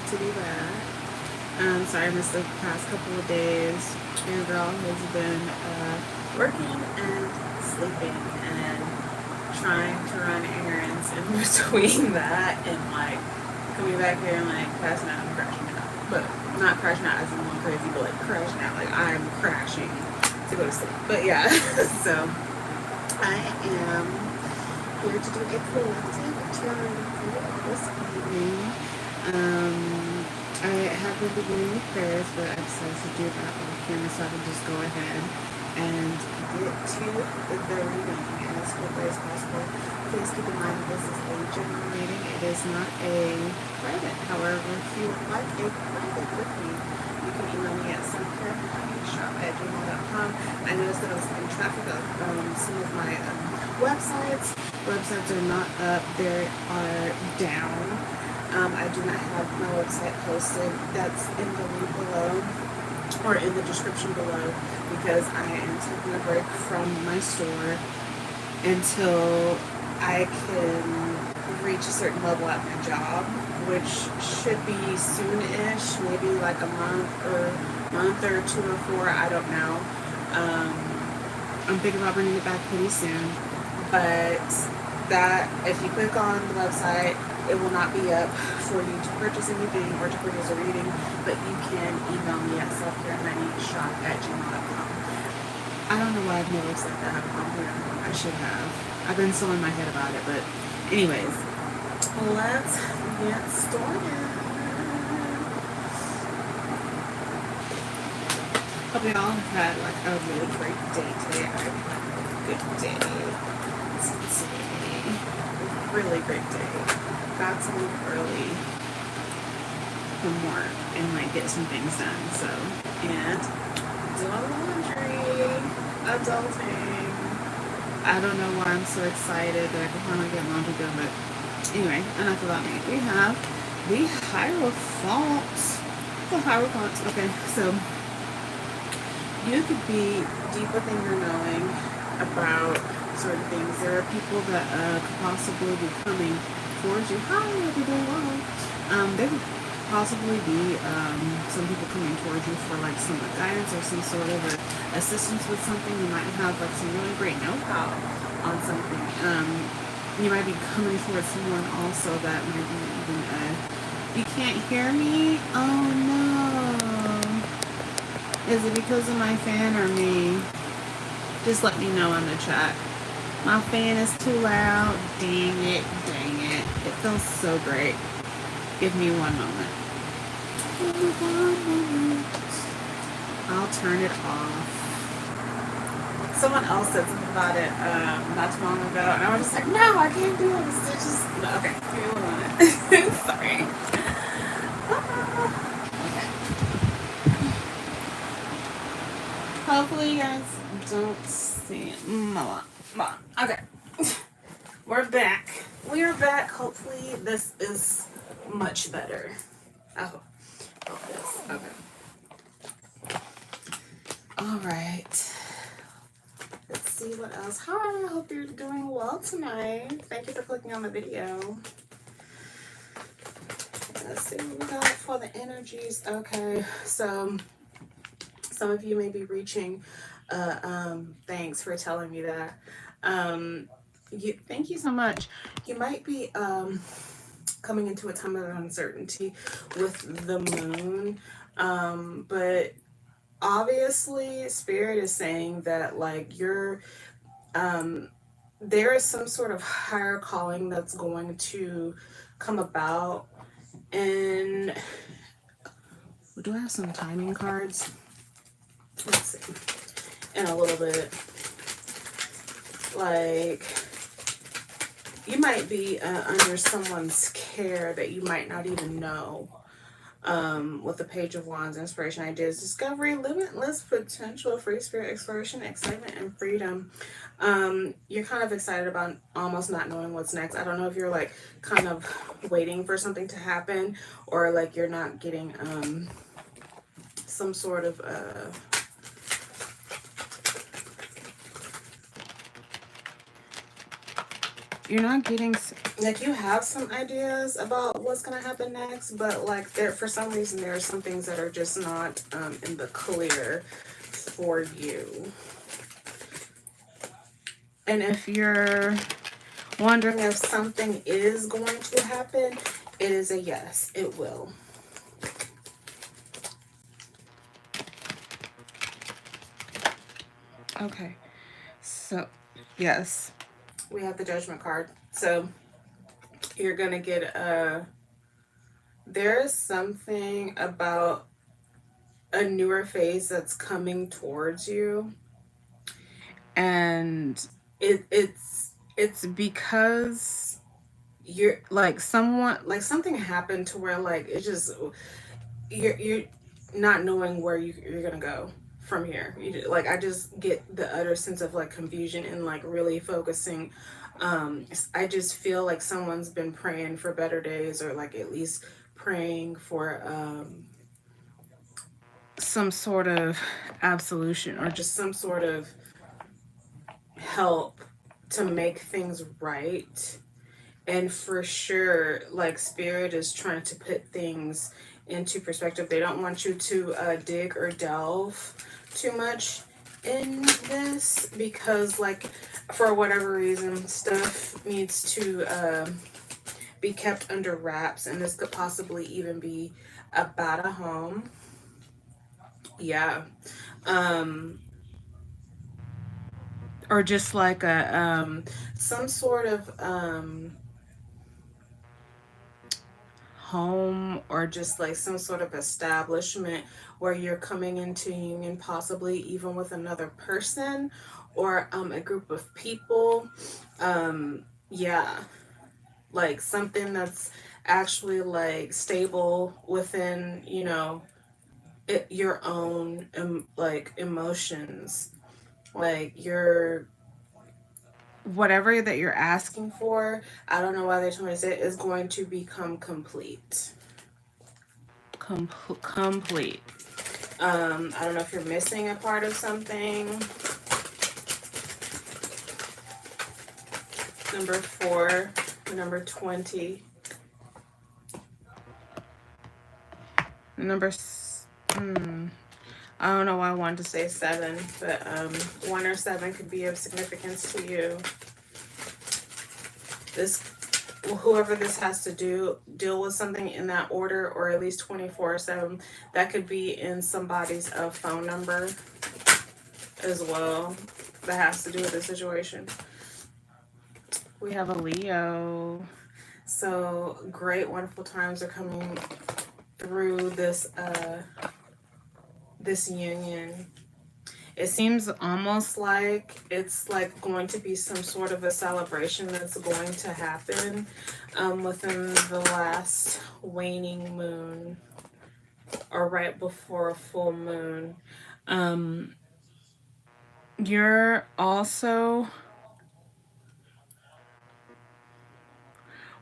to be back. Sorry I missed the past couple of days. Your girl has been working and sleeping and trying to run errands in between that and like coming back here and like passing out and crashing out. But not crashing out as in one crazy, but like crashing out. Like I'm crashing to go to sleep. But yeah, so I am here to do a collective tarot this evening. I have been beginning with prayers, but I decided to do that off camera so I can just go ahead and get to the reading as quickly as possible. Please keep in mind this is a general reading. It is not a private. However, if you would like a private with me, you can email me at selfcareshop@gmail.com. I noticed that I was getting traffic of some of my websites. Websites are not up. They are down. I do not have my website posted. That's in the link below or in the description below because I am taking a break from my store until I can reach a certain level at my job, which should be soon-ish, maybe like a month or 2 or 4, I don't know. I'm thinking about bringing it back pretty soon, but that if you click on the website, it will not be up for you to purchase anything or to purchase a reading, but you can email me at selfcareshop@gmail.com. I don't know why I've never said that on here. I should have. I've been so in my head about it, but anyways, let's get started. Hope you all had like a really great day today. I had a good day today. Really great day. Got to leave early from work and like get some things done. So, and doing laundry, adulting. I don't know why I'm so excited that I can finally get laundry done, but anyway, enough about me. We have the Hierophant. The Hierophant. Okay, so you could be deep within your knowing about certain things. There are people that could possibly be coming towards you. Hi, you're doing well. There could possibly be some people coming towards you for like some guidance or some sort of assistance with something. You might have like some really great know-how on something. You might be coming towards someone also that might be even you can't hear me? Oh no. Is it because of my fan or me? Just let me know in the chat. My fan is too loud. Dang it. It feels so great. Give me 1 moment. I'll turn it off. Someone else said something about it not too long ago, and I was just like, no, I can't do this. It's just, okay, give me 1 moment. Sorry. Okay. Hopefully you guys don't see it. Okay. We're back. We are back. Hopefully this is much better. I hope this. Okay. All right. Let's see what else. Hi, I hope you're doing well tonight. Thank you for clicking on the video. Let's see what we got for the energies. Okay, so some of you may be reaching. Thanks for telling me that. Thank you so much. You might be coming into a time of uncertainty with the moon, but obviously Spirit is saying that like you're there is some sort of higher calling that's going to come about. And do I have some timing cards? Let's see. In a little bit. Like, you might be under someone's care that you might not even know. With the Page of Wands, inspiration, ideas, discovery, limitless potential, free spirit, exploration, excitement, and freedom. You're kind of excited about almost not knowing what's next. I don't know if you're like kind of waiting for something to happen, or like you're not getting some sort of you're not getting, like, you have some ideas about what's going to happen next, but like there, for some reason, there are some things that are just not in the clear for you. And if you're wondering if something is going to happen, it is a yes, it will. Okay, so yes, we have the Judgment card. So you're gonna get there's something about a newer phase that's coming towards you, and it's because you're like someone, like something happened to where like it just, you're not knowing where you're gonna go from here. Like I just get the utter sense of like confusion and like really focusing. I just feel like someone's been praying for better days, or like at least praying for some sort of absolution, or just some sort of help to make things right. And for sure, like spirit is trying to put things into perspective. They don't want you to dig or delve too much in this, because like for whatever reason stuff needs to be kept under wraps, and this could possibly even be about a home. Yeah. Or just like a some sort of home, or just like some sort of establishment where you're coming into union, possibly even with another person, or a group of people. Yeah, like something that's actually like stable within, you know, your own like emotions, like your whatever that you're asking for. I don't know why they told me to say it, is going to become complete. Complete. I don't know if you're missing a part of something. Number 4, number 20. Number I don't know why I wanted to say 7, but 1 or 7 could be of significance to you. This, whoever this has to deal with something in that order, or at least 24/7. That could be in somebody's phone number as well, that has to do with the situation. We have a Leo. So great, wonderful times are coming through this this union. It seems almost like it's like going to be some sort of a celebration that's going to happen within the last waning moon, or right before a full moon. You're also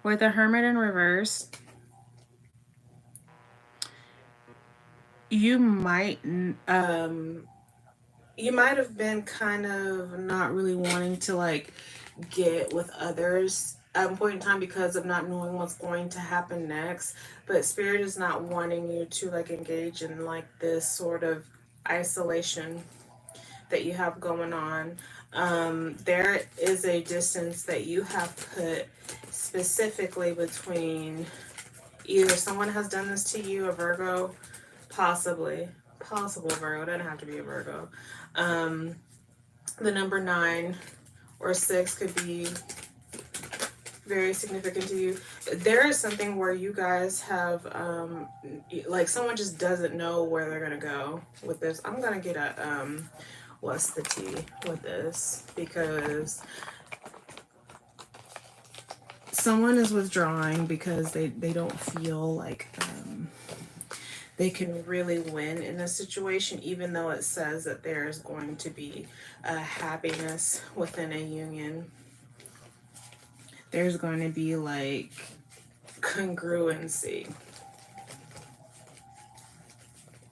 with the Hermit in reverse. You might you might have been kind of not really wanting to like get with others at a point in time because of not knowing what's going to happen next. But spirit is not wanting you to like engage in like this sort of isolation that you have going on. There is a distance that you have put specifically between, either someone has done this to you, a Virgo, possible Virgo, it doesn't have to be a Virgo. The number 9 or 6 could be very significant to you. There is something where you guys have like someone just doesn't know where they're gonna go with this. I'm gonna get a what's the tea with this, because someone is withdrawing because they don't feel like they can really win in a situation, even though it says that there's going to be happiness within a union. There's going to be like congruency,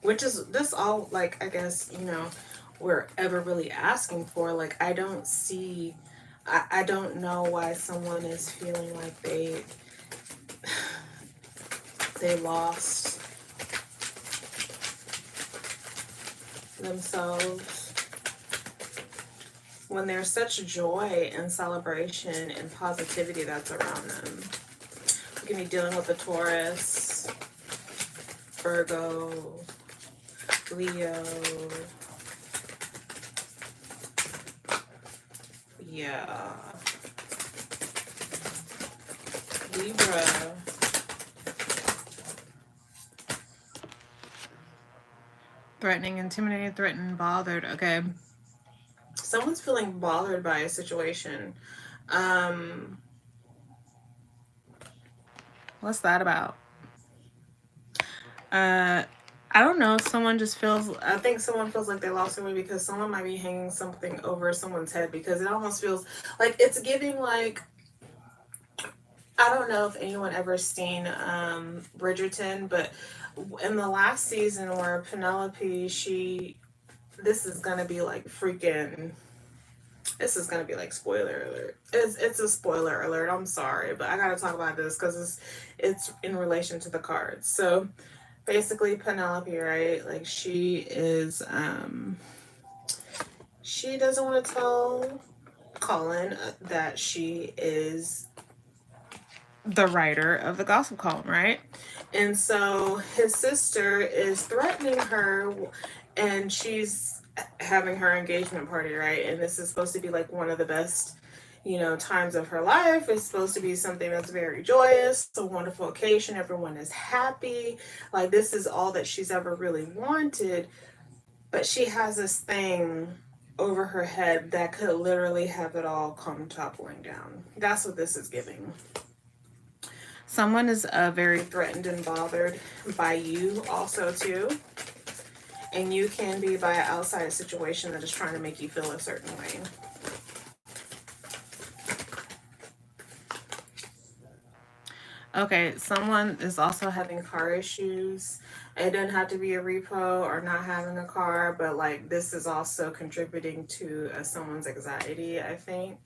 which is this all like, I guess, you know, we're ever really asking for. Like I don't see I don't know why someone is feeling like they lost themselves when there's such joy and celebration and positivity that's around them. We can be dealing with a Taurus, Virgo, Leo. Yeah. Libra. Threatening, intimidated, threatened, bothered. Okay. Someone's feeling bothered by a situation. What's that about? I don't know. Someone just feels, I think someone feels like they lost their way because someone might be hanging something over someone's head, because it almost feels like it's giving like, I don't know if anyone ever seen Bridgerton, but in the last season where Penelope, this is gonna be like freaking, this is gonna be like spoiler alert. It's a spoiler alert. I'm sorry, but I gotta talk about this because it's in relation to the cards. So basically, Penelope, right? Like she doesn't want to tell Colin that she is the writer of the gossip column, right? And so his sister is threatening her, and she's having her engagement party, right? And this is supposed to be like one of the best, times of her life. It's supposed to be something that's very joyous, a wonderful occasion. Everyone is happy. Like, this is all that she's ever really wanted. But she has this thing over her head that could literally have it all come toppling down. That's what this is giving. Someone is very threatened and bothered by you also too. And you can be by an outside situation that is trying to make you feel a certain way. Okay, someone is also having car issues. It doesn't have to be a repo or not having a car, but like this is also contributing to someone's anxiety, I think.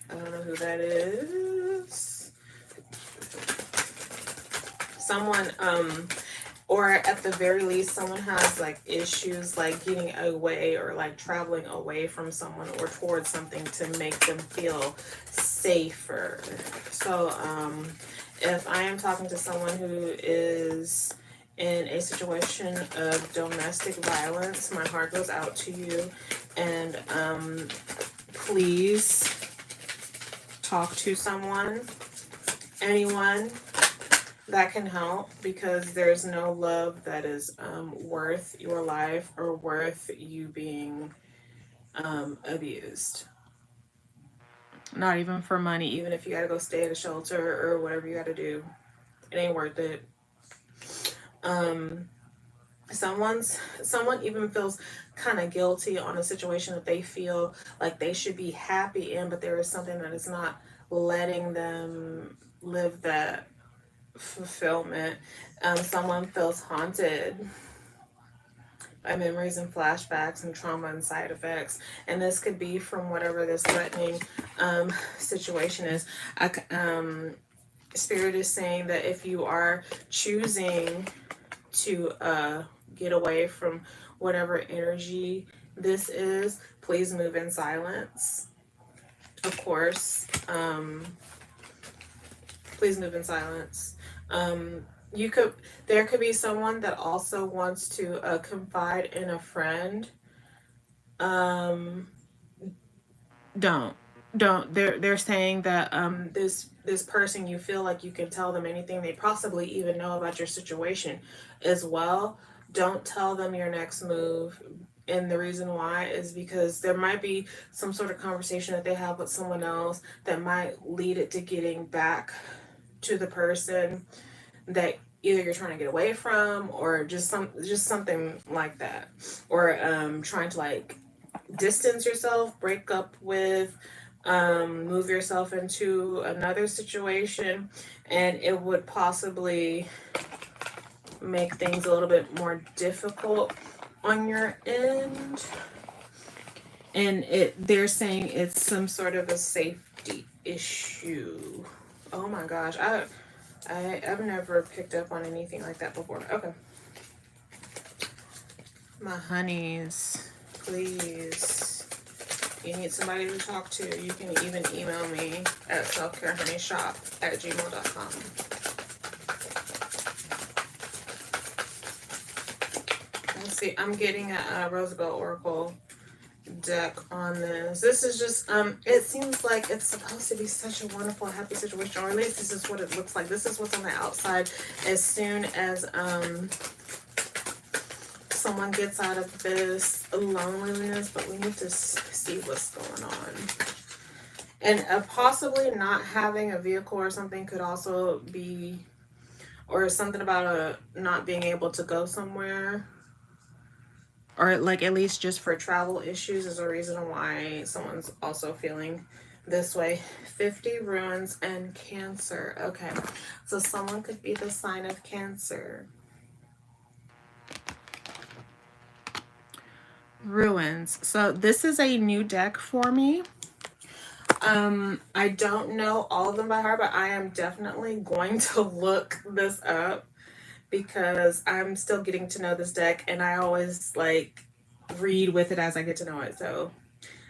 I don't know who that is. Someone, or at the very least, someone has like issues like getting away or like traveling away from someone or towards something to make them feel safer. So, if I am talking to someone who is in a situation of domestic violence, my heart goes out to you, and please talk to someone, anyone that can help, because there's no love that is worth your life or worth you being abused. Not even for money, even if you gotta go stay at a shelter or whatever you gotta do, it ain't worth it. Someone even feels kind of guilty on a situation that they feel like they should be happy in, but there is something that is not letting them live that fulfillment. Someone feels haunted by memories and flashbacks and trauma and side effects, and this could be from whatever this threatening situation is. Spirit is saying that if you are choosing to get away from whatever energy this is, please move in silence. Of course, please move in silence. There could be someone that also wants to confide in a friend. Don't. They're saying that this person, you feel like you can tell them anything, they possibly even know about your situation as well. Don't tell them your next move. And the reason why is because there might be some sort of conversation that they have with someone else that might lead it to getting back to the person that either you're trying to get away from, or just something like that, or trying to like distance yourself, break up with, move yourself into another situation, and it would possibly make things a little bit more difficult on your end. And they're saying it's some sort of a safety issue. Oh my gosh, I've never picked up on anything like that before. Okay. My honeys, please. You need somebody to talk to, you can even email me at selfcarehoneyshop@gmail.com. Let's see, I'm getting a Roosevelt Oracle deck on this. This is just, it seems like it's supposed to be such a wonderful, happy situation, or at least this is what it looks like. This is what's on the outside as soon as, someone gets out of this loneliness, but we need to see what's going on. And possibly not having a vehicle or something could also be, or something about not being able to go somewhere, or like at least just for travel issues is a reason why someone's also feeling this way. 50 ruins and Cancer. Okay, so someone could be the sign of Cancer. Ruins. So this is a new deck for me. I don't know all of them by heart, but I am definitely going to look this up because I'm still getting to know this deck, and I always like read with it as I get to know it. So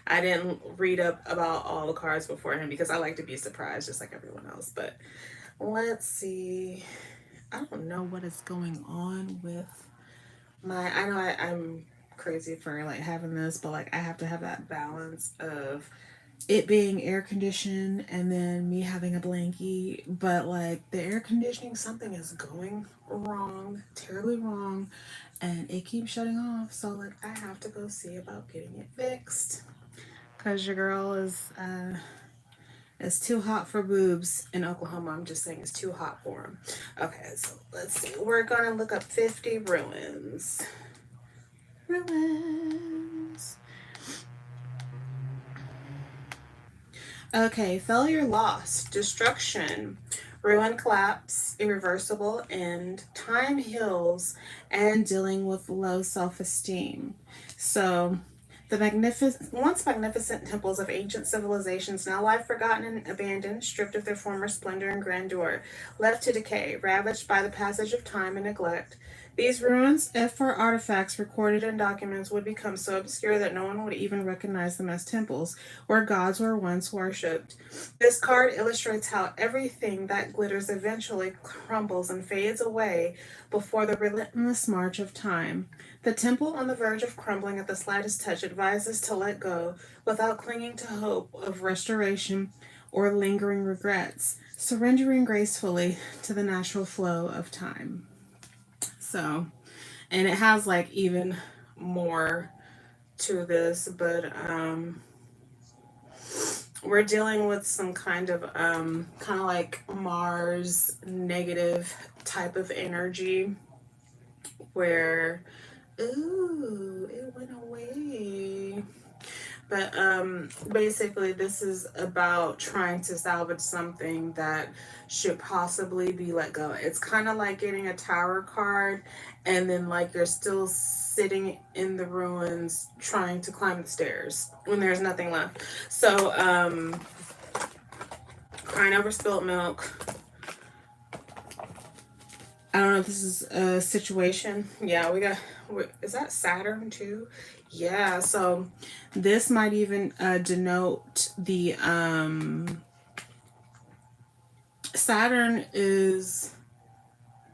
I didn't read up about all the cards beforehand because I like to be surprised just like everyone else. But let's see. I don't know what is going on with my, I know I'm crazy for like having this, but like I have to have that balance of it being air conditioned and then me having a blankie, but like the air conditioning, something is going wrong, terribly wrong, and it keeps shutting off. So like I have to go see about getting it fixed because your girl is it's too hot for boobs in Oklahoma. I'm just saying it's too hot for them. Okay, so let's see. We're gonna look up 50 ruins. Ruins. Okay, failure, loss, destruction, ruin, collapse, irreversible end, time heals, and dealing with low self-esteem. So the once magnificent temples of ancient civilizations now lie forgotten and abandoned, stripped of their former splendor and grandeur, left to decay, ravaged by the passage of time and neglect. These ruins, if for artifacts recorded in documents, would become so obscure that no one would even recognize them as temples where gods were once worshipped. This card illustrates how everything that glitters eventually crumbles and fades away before the relentless march of time. The temple on the verge of crumbling at the slightest touch advises to let go without clinging to hope of restoration or lingering regrets, surrendering gracefully to the natural flow of time. So, and it has like even more to this, but we're dealing with some kind of like Mars negative type of energy where, ooh, it went away. But basically this is about trying to salvage something that should possibly be let go. It's kind of like getting a tower card and then like you're still sitting in the ruins trying to climb the stairs when there's nothing left. So crying over spilt milk. I don't know if this is a situation. Yeah, is that Saturn too? Yeah, so this might even denote the Saturn is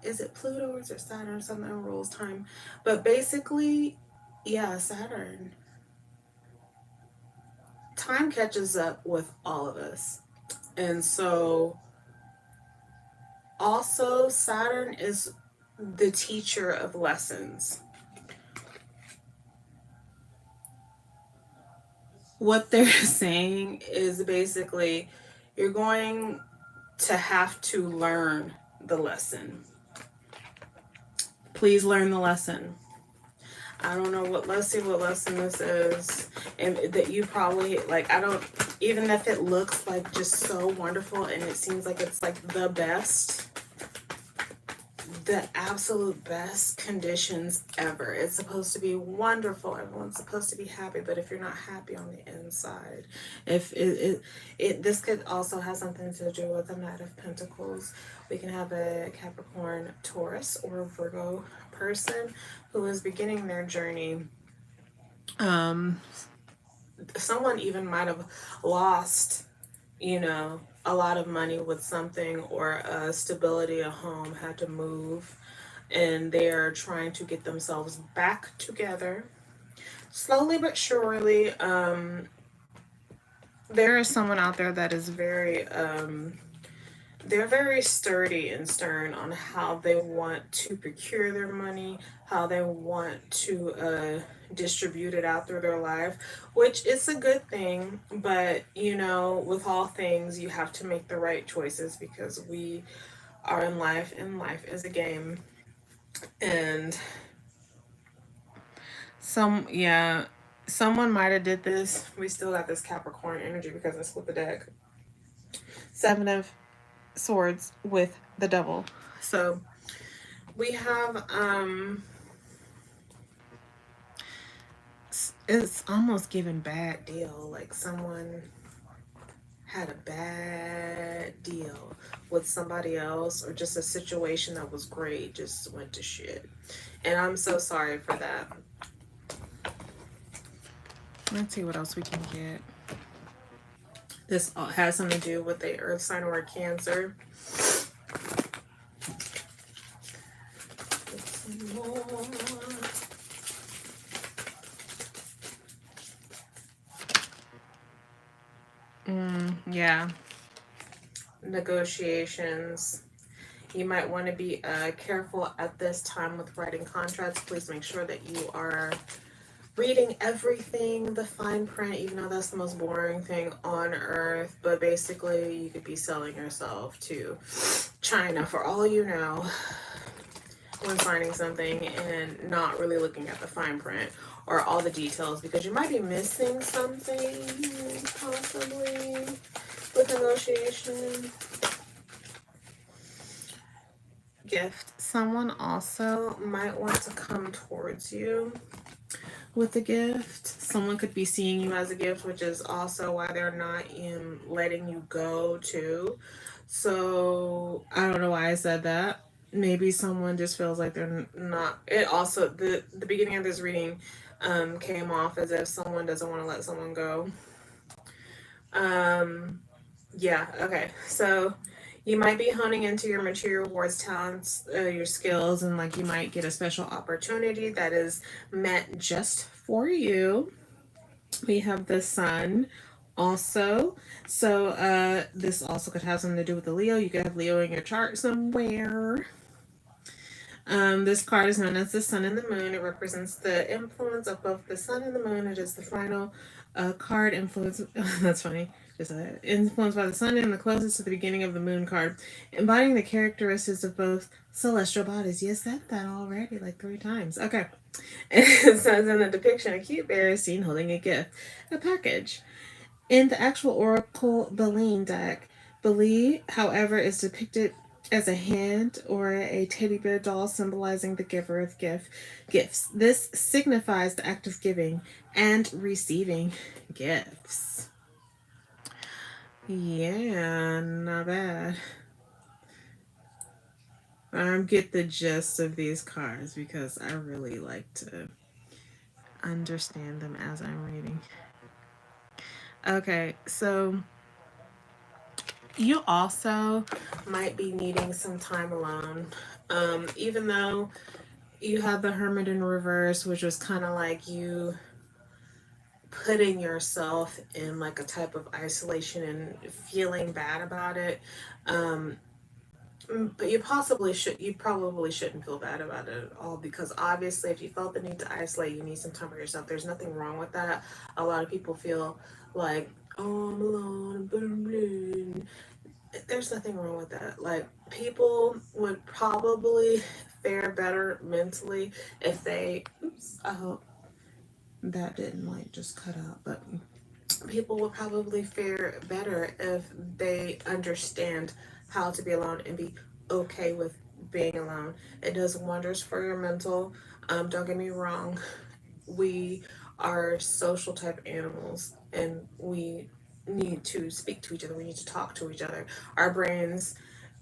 it Pluto or is it Saturn? Something rules time. But basically, yeah, Saturn. Time catches up with all of us. And so also Saturn is the teacher of lessons. What they're saying is basically you're going to have to learn the lesson. Please learn the lesson. I don't know let's see what lesson this is. And that you probably, like, I don't, even if it looks like just so wonderful and it seems like it's like the best, the absolute best conditions ever. It's supposed to be wonderful. Everyone's supposed to be happy, but if you're not happy on the inside, if this could also have something to do with the Knight of Pentacles. We can have a Capricorn, Taurus, or Virgo person who is beginning their journey. Someone even might have lost, you know, a lot of money with something, or stability at home, had to move, and they're trying to get themselves back together slowly but surely. There is someone out there that is very they're very sturdy and stern on how they want to procure their money, how they want to distribute it out through their life, which is a good thing. But, you know, with all things, you have to make the right choices, because we are in life, and life is a game. And someone might have did this. We still got this Capricorn energy because I split the deck. Seven of Swords with the Devil. So we have it's almost giving bad deal. Like someone had a bad deal with somebody else, or just a situation that was great just went to shit. And I'm so sorry for that. Let's see what else we can get. This has something to do with the earth sign or Cancer. Yeah. Negotiations. You might want to be careful at this time with writing contracts. Please make sure that you are reading everything, the fine print, even though that's the most boring thing on earth. But basically, you could be selling yourself to China, for all you know, when signing something, and not really looking at the fine print or all the details, because you might be missing something, possibly, with negotiation. Gift. Someone also might want to come towards you with a gift. Someone could be seeing you as a gift, which is also why they're not letting you go too. So I don't know why I said that. Maybe someone just feels like they're not. It also, the beginning of this reading came off as if someone doesn't want to let someone go. Yeah, okay. So you might be honing into your material rewards, talents, your skills, and like you might get a special opportunity that is meant just for you. We have the Sun also. So this also could have something to do with the Leo. You could have Leo in your chart somewhere. This card is known as the Sun and the Moon. It represents the influence of both the Sun and the Moon. It is the final card influence. That's funny. Just influenced by the Sun and the closest to the beginning of the Moon card, embodying the characteristics of both celestial bodies. Yes, said that already like 3 times. Okay. It says in the depiction, a cute bear is seen holding a gift, a package. In the actual Oracle Baleen deck, Balee, however, is depicted as a hand or a teddy bear doll, symbolizing the giver of gifts. This signifies the act of giving and receiving gifts. Yeah, not bad. Get the gist of these cards because I really like to understand them as I'm reading. Okay, so you also might be needing some time alone. Even though you have the Hermit in reverse, which was kind of like you putting yourself in like a type of isolation and feeling bad about it. But you probably shouldn't feel bad about it at all, because obviously if you felt the need to isolate, you need some time for yourself. There's nothing wrong with that. A lot of people feel like, oh, I'm alone, there's nothing wrong with that. Like, people would probably fare better mentally if they, I hope that didn't like just cut out, but people will probably fare better if they understand how to be alone and be okay with being alone. It does wonders for your mental. Don't get me wrong. We are social type animals, and we need to speak to each other. We need to talk to each other. Our brains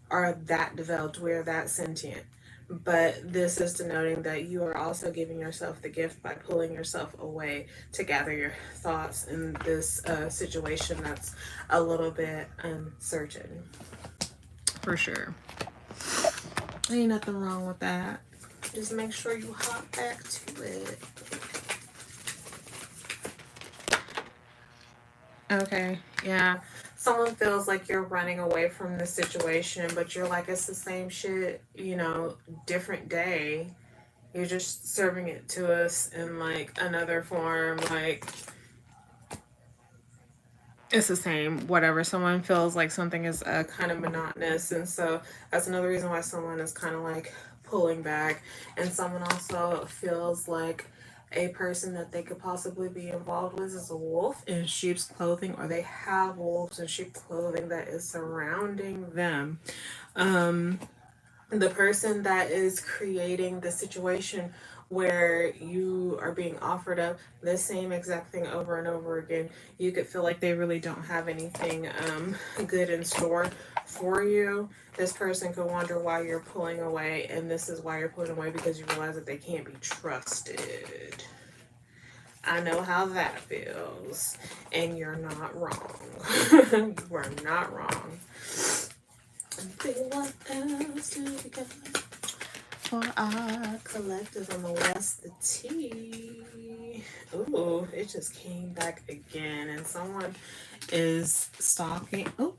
are that developed. We are that sentient. But this is denoting that you are also giving yourself the gift by pulling yourself away to gather your thoughts in this situation that's a little bit uncertain. For sure. Ain't nothing wrong with that. Just make sure you hop back to it. Okay, yeah. Someone feels like you're running away from the situation, but you're like, it's the same shit, you know, different day. You're just serving it to us in like another form. Like, it's the same, whatever. Someone feels like something is kind of monotonous. And so that's another reason why someone is kind of like pulling back. And someone also feels like a person that they could possibly be involved with is a wolf in sheep's clothing, or they have wolves in sheep clothing that is surrounding them. The person that is creating the situation where you are being offered up the same exact thing over and over again, you could feel like they really don't have anything good in store for you. This person could wonder why you're pulling away, and this is why you're pulling away, because you realize that they can't be trusted. I know how that feels, and you're not wrong. You are not wrong. What else do we got for our collective on the West? The T. Ooh, it just came back again, and someone is stalking. Oh,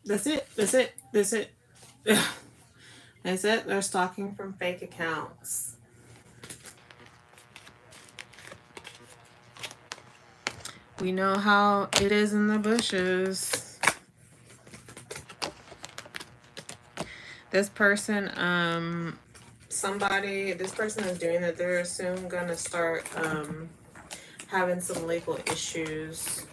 that's it. That's it. That's it. That's it. They're stalking from fake accounts. We know how it is in the bushes. This person, this person is doing that. They're soon gonna start having some legal issues.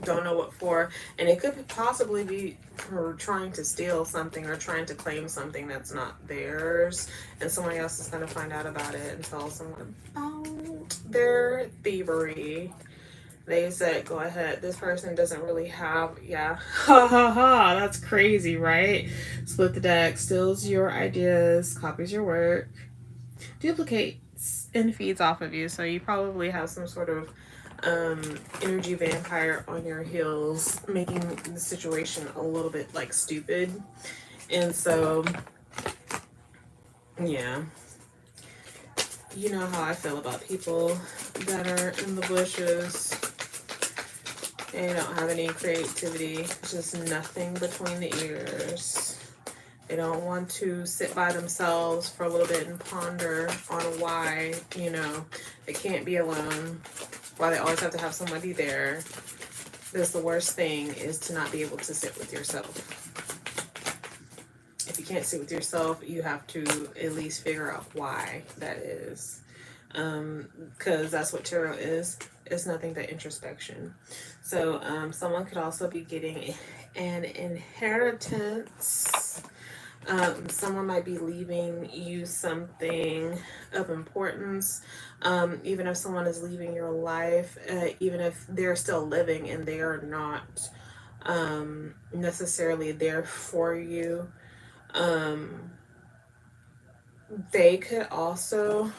Don't know what for, and it could possibly be for trying to steal something or trying to claim something that's not theirs, and somebody else is gonna find out about it and tell someone about their thievery. They said, go ahead. This person doesn't really have, yeah. Ha ha ha. That's crazy, right? Split the deck, steals your ideas, copies your work, duplicates and feeds off of you. So you probably have some sort of energy vampire on your heels, making the situation a little bit like stupid. And so, yeah. You know how I feel about people that are in the bushes. They don't have any creativity, just nothing between the ears. They don't want to sit by themselves for a little bit and ponder on why, you know, they can't be alone, why they always have to have somebody there. That's the worst thing, is to not be able to sit with yourself. If you can't sit with yourself, you have to at least figure out why that is. Because that's what tarot is. It's nothing but introspection. So someone could also be getting an inheritance. Someone might be leaving you something of importance. Even if someone is leaving your life, even if they're still living and they are not necessarily there for you, they could also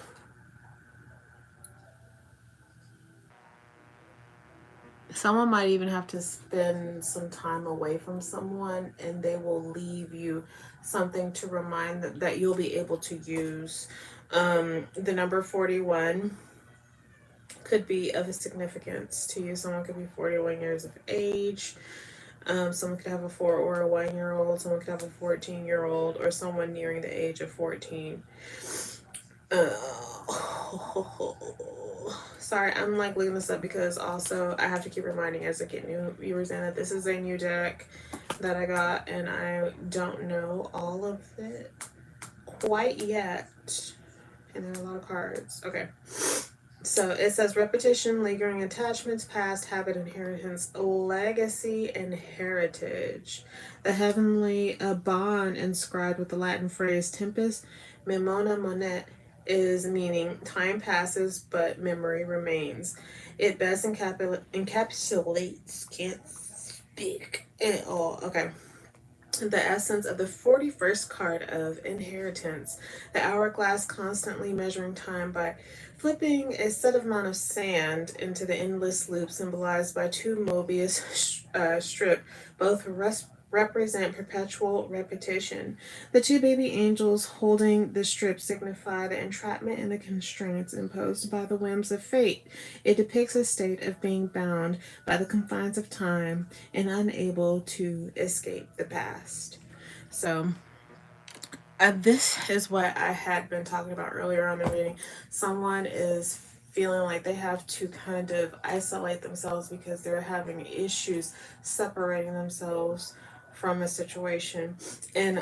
someone might even have to spend some time away from someone, and they will leave you something to remind them that you'll be able to use. The number 41 could be of a significance to you. Someone could be 41 years of age. Someone could have a 4 or a 1-year-old. Someone could have a 14-year-old, or someone nearing the age of 14. Sorry, I'm like looking this up because also I have to keep reminding as I get new viewers in that this is a new deck that I got, and I don't know all of it quite yet. And there are a lot of cards. Okay. So it says repetition, lingering attachments, past habit, inheritance, legacy, and heritage. The heavenly bond inscribed with the Latin phrase tempus memona monet is meaning time passes but memory remains. It best encapsulates, can't speak at all. Okay, the essence of the 41st card of inheritance, the hourglass constantly measuring time by flipping a set amount of sand into the endless loop symbolized by two Mobius strip, both represent perpetual repetition. The two baby angels holding the strip signify the entrapment and the constraints imposed by the whims of fate. It depicts a state of being bound by the confines of time and unable to escape the past. So, this is what I had been talking about earlier on the reading. Someone is feeling like they have to kind of isolate themselves because they're having issues separating themselves from a situation. And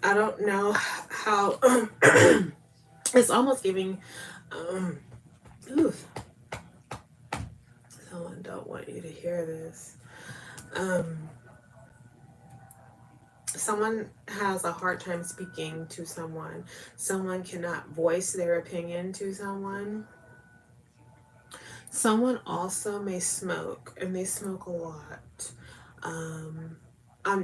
I don't know how it's almost giving oof, someone don't want you to hear this. Someone has a hard time speaking to someone. Someone cannot voice their opinion to someone. Someone also may smoke, and they smoke a lot.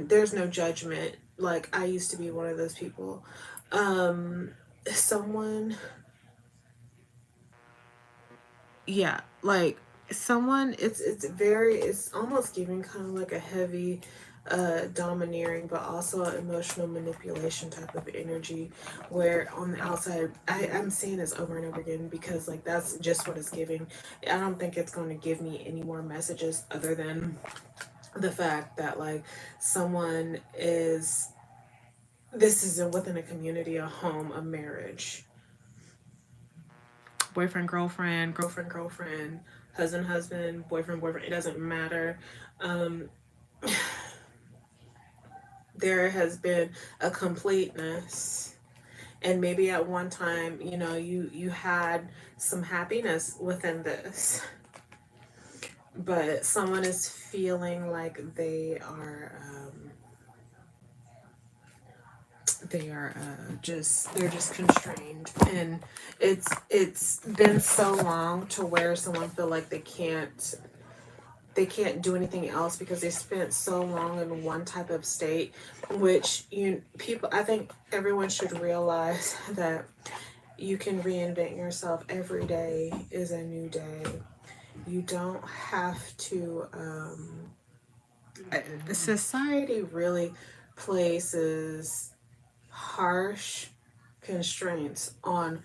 There's no judgment. Like, I used to be one of those people. Someone, yeah, like someone. It's almost giving kind of like a heavy domineering but also emotional manipulation type of energy, where on the outside I'm saying this over and over again because like that's just what it's giving. I don't think it's going to give me any more messages other than the fact that like someone is this is within a community, a home, a marriage, boyfriend girlfriend, girlfriend girlfriend, husband husband, boyfriend boyfriend, it doesn't matter. um there has been a completeness, and maybe at one time, you know, you had some happiness within this, but someone is feeling like they're just constrained, and it's been so long to where someone feel like they can't do anything else because they spent so long in one type of state, which you people, I think everyone should realize that you can reinvent yourself. Every day is a new day. You don't have to society really places harsh constraints on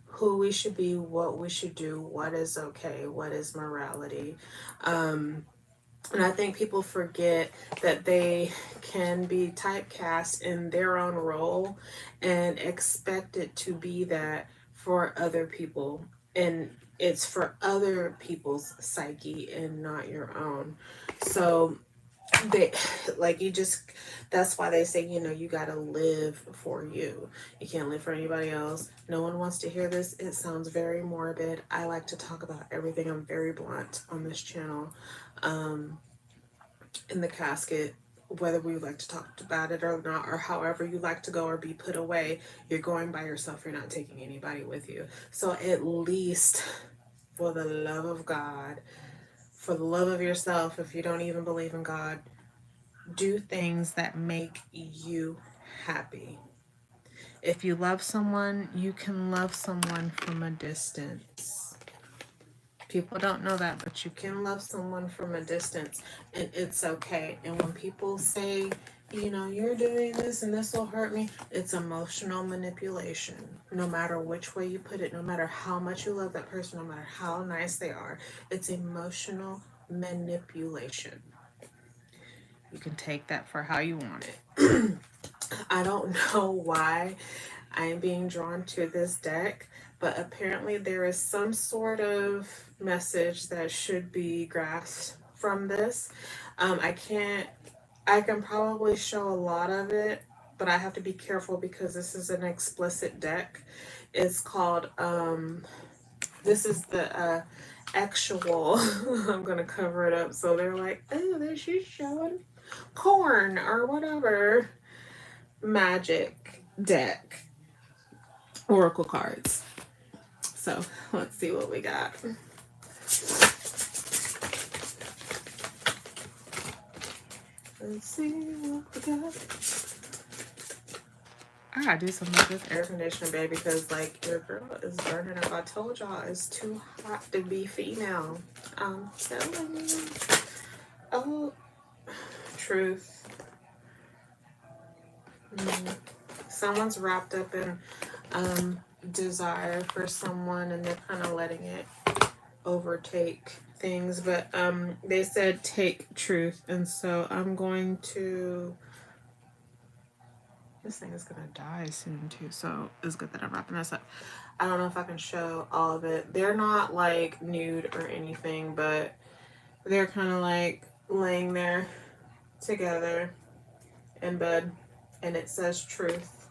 who we should be, what we should do, what is okay, what is morality. And I think people forget that they can be typecast in their own role and expected to be that for other people. And it's for other people's psyche and not your own. So they like you just that's why they say, you know, you gotta live for you. You can't live for anybody else. No one wants to hear this. It sounds very morbid. I like to talk about everything. I'm very blunt on this channel. In the casket, whether we like to talk about it or not, or however you like to go or be put away, you're going by yourself. You're not taking anybody with you. So at least for the love of God, for the love of yourself, if you don't even believe in God, do things that make you happy. If you love someone, you can love someone from a distance. People don't know that, but you can love someone from a distance, and it's okay. And when people say, you know, you're doing this and this will hurt me, it's emotional manipulation. No matter which way you put it, no matter how much you love that person, no matter how nice they are, it's emotional manipulation. You can take that for how you want it. I don't know why I am being drawn to this deck, but apparently there is some sort of message that should be grasped from this. I can't, I can probably show a lot of it, but I have to be careful because this is an explicit deck. It's called this is the actual, I'm going to cover it up. So they're like, oh, this is showing corn or whatever. Magic deck. Oracle cards. So let's see what we got. Let's see what we got. I gotta do something with this air conditioner, baby, because like your girl is burning up. I told y'all it's too hot to be female. I'm telling you. Oh, truth. Someone's wrapped up in desire for someone, and they're kind of letting it overtake things. But they said take truth, and so I'm going to. This thing is gonna die soon too, so it's good that I'm wrapping this up. I don't know if I can show all of it. They're not like nude or anything, but they're kind of like laying there together in bed, and it says truth,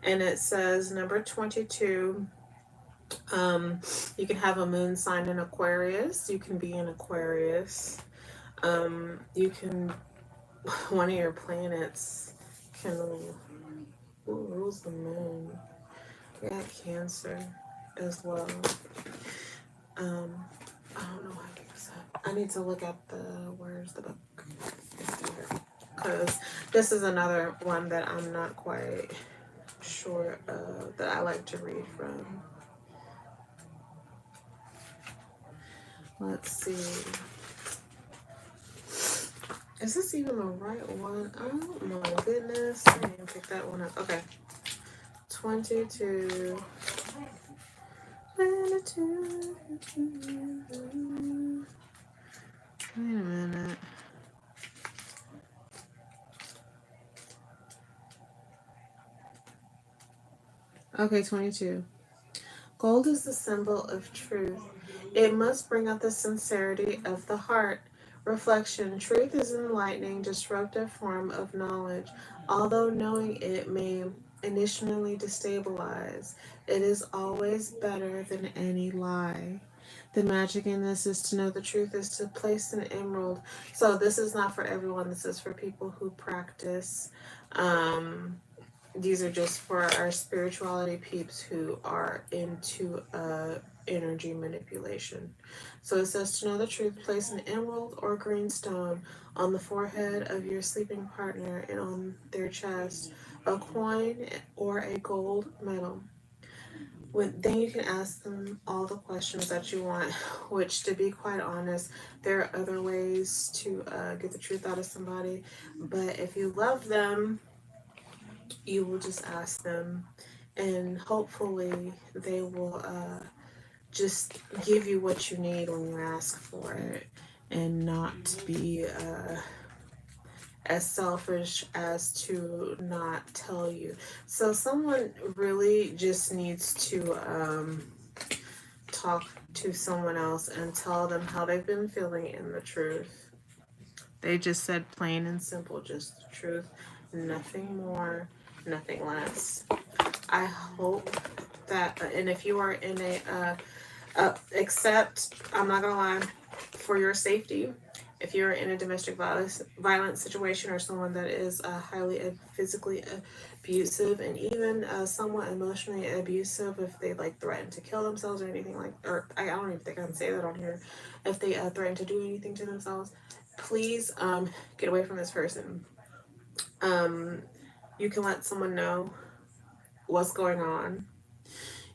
and it says number 22. You can have a moon sign in Aquarius. You can be in Aquarius. You can, one of your planets can. Ooh, rules the moon. We got Cancer as well. I don't know how to use that. I need to look at where's the book? Because this is another one that I'm not quite sure of, that I like to read from. Let's see. Is this even the right one? Oh my goodness. I didn't pick that one up. Okay. 22. Wait a minute. Okay, 22. Gold is the symbol of truth. It must bring out the sincerity of the heart. Reflection. Truth is an enlightening, disruptive form of knowledge. Although knowing it may initially destabilize, it is always better than any lie. The magic in this is to know the truth is to place an emerald. So this is not for everyone. This is for people who practice. These are just for our spirituality peeps who are into energy manipulation. So it says to know the truth, place an emerald or green stone on the forehead of your sleeping partner and on their chest, a coin or a gold medal. Then you can ask them all the questions that you want, which, to be quite honest, there are other ways to get the truth out of somebody. But if you love them, you will just ask them, and hopefully they will just give you what you need when you ask for it, and not be as selfish as to not tell you. So someone really just needs to talk to someone else and tell them how they've been feeling in the truth. They just said plain and simple, just the truth, nothing more, nothing less. I hope that, and if you are in except, I'm not gonna lie, for your safety, if you're in a domestic violence situation, or someone that is highly physically abusive, and even somewhat emotionally abusive, if they like threaten to kill themselves or anything like, or I don't even think I can say that on here, if they threaten to do anything to themselves, please get away from this person. You can let someone know what's going on.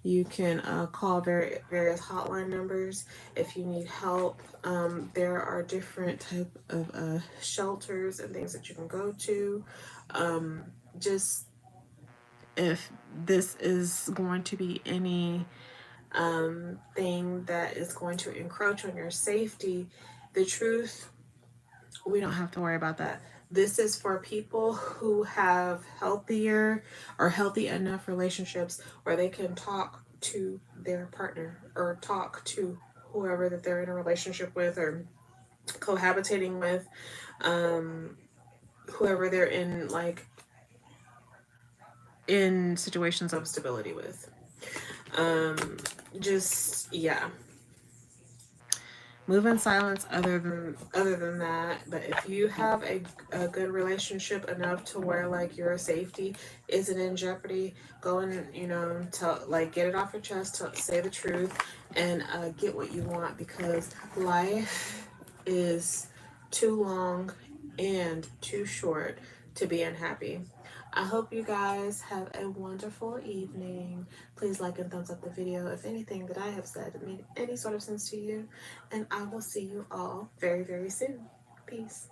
You can call various hotline numbers if you need help. There are different type of shelters and things that you can go to. Just if this is going to be any thing that is going to encroach on your safety, the truth, we don't have to worry about that. This is for people who have healthier or healthy enough relationships where they can talk to their partner or talk to whoever that they're in a relationship with or cohabitating with, whoever they're in situations of stability with. Just, yeah. Move in silence other than that. But if you have a good relationship enough to where like your safety isn't in jeopardy, go and, you know, tell, like, get it off your chest, say the truth, and get what you want, because life is too long and too short to be unhappy. I hope you guys have a wonderful evening. Please like and thumbs up the video if anything that I have said made any sort of sense to you. And I will see you all very, very soon. Peace.